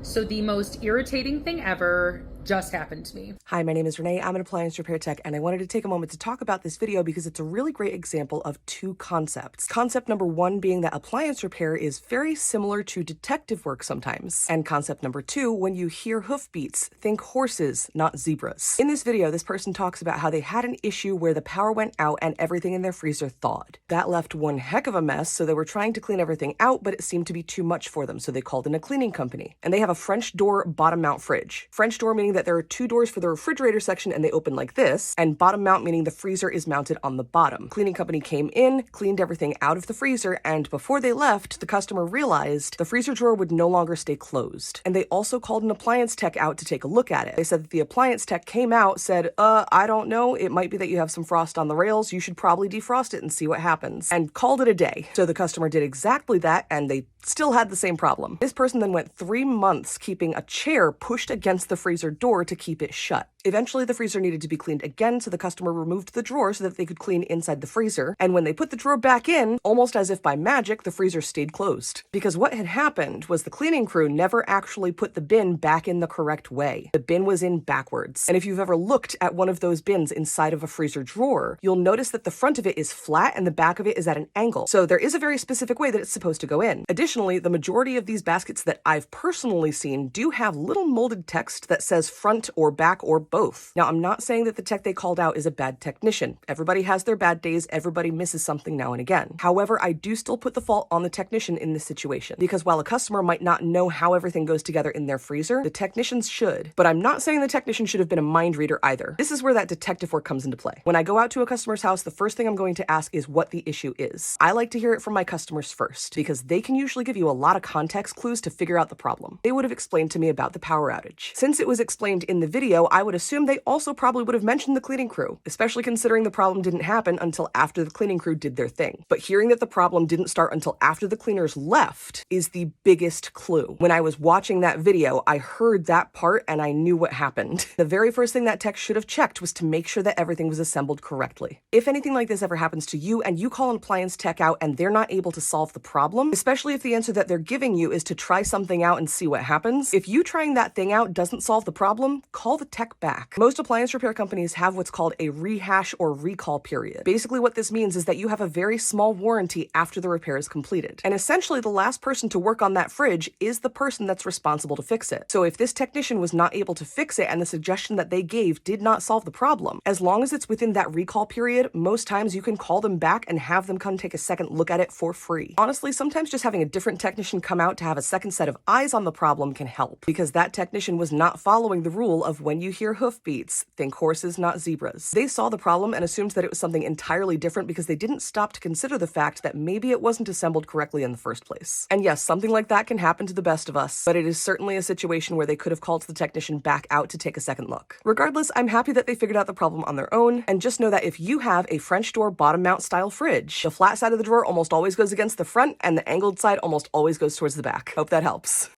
So the most irritating thing ever just happened to me. Hi, my name is Renee. I'm an appliance repair tech, and I wanted to take a moment to talk about this video because it's a really great example of two concepts. Concept number one being that appliance repair is very similar to detective work sometimes. And concept number two, when you hear hoofbeats, think horses, not zebras. In this video, this person talks about how they had an issue where the power went out and everything in their freezer thawed. That left one heck of a mess, so they were trying to clean everything out, but it seemed to be too much for them, so they called in a cleaning company. And they have a French door bottom mount fridge. French door meaning that there are two doors for the refrigerator section and they open like this, and bottom mount meaning the freezer is mounted on the bottom. Cleaning company came in, cleaned everything out of the freezer, and before they left, the customer realized the freezer drawer would no longer stay closed. And they also called an appliance tech out to take a look at it. They said that the appliance tech came out, said, I don't know, it might be that you have some frost on the rails, you should probably defrost it and see what happens, and called it a day. So the customer did exactly that, and they still had the same problem. This person then went 3 months keeping a chair pushed against the freezer door to keep it shut. Eventually, the freezer needed to be cleaned again, so the customer removed the drawer so that they could clean inside the freezer. And when they put the drawer back in, almost as if by magic, the freezer stayed closed. Because what had happened was the cleaning crew never actually put the bin back in the correct way. The bin was in backwards. And if you've ever looked at one of those bins inside of a freezer drawer, you'll notice that the front of it is flat and the back of it is at an angle. So there is a very specific way that it's supposed to go in. Additionally, the majority of these baskets that I've personally seen do have little molded text that says front or back or both. Now, I'm not saying that the tech they called out is a bad technician. Everybody has their bad days. Everybody misses something now and again. However, I do still put the fault on the technician in this situation, because while a customer might not know how everything goes together in their freezer, the technicians should. But I'm not saying the technician should have been a mind reader either. This is where that detective work comes into play. When I go out to a customer's house, the first thing I'm going to ask is what the issue is. I like to hear it from my customers first, because they can usually give you a lot of context clues to figure out the problem. They would have explained to me about the power outage. Since it was explained in the video, I would assume they also probably would have mentioned the cleaning crew, especially considering the problem didn't happen until after the cleaning crew did their thing. But hearing that the problem didn't start until after the cleaners left is the biggest clue. When I was watching that video, I heard that part and I knew what happened. The very first thing that tech should have checked was to make sure that everything was assembled correctly. If anything like this ever happens to you and you call an appliance tech out and they're not able to solve the problem, especially if the answer that they're giving you is to try something out and see what happens, if you trying that thing out doesn't solve the problem, call the tech back. Most appliance repair companies have what's called a rehash or recall period. Basically what this means is that you have a very small warranty after the repair is completed. And essentially the last person to work on that fridge is the person that's responsible to fix it. So if this technician was not able to fix it and the suggestion that they gave did not solve the problem, as long as it's within that recall period, most times you can call them back and have them come take a second look at it for free. Honestly, sometimes just having a different technician come out to have a second set of eyes on the problem can help, because that technician was not following the rule of when you hear hoofbeats, think horses, not zebras. They saw the problem and assumed that it was something entirely different because they didn't stop to consider the fact that maybe it wasn't assembled correctly in the first place. And yes, something like that can happen to the best of us, but it is certainly a situation where they could have called the technician back out to take a second look. Regardless, I'm happy that they figured out the problem on their own, and just know that if you have a French door bottom mount style fridge, the flat side of the drawer almost always goes against the front and the angled side almost always goes towards the back. Hope that helps.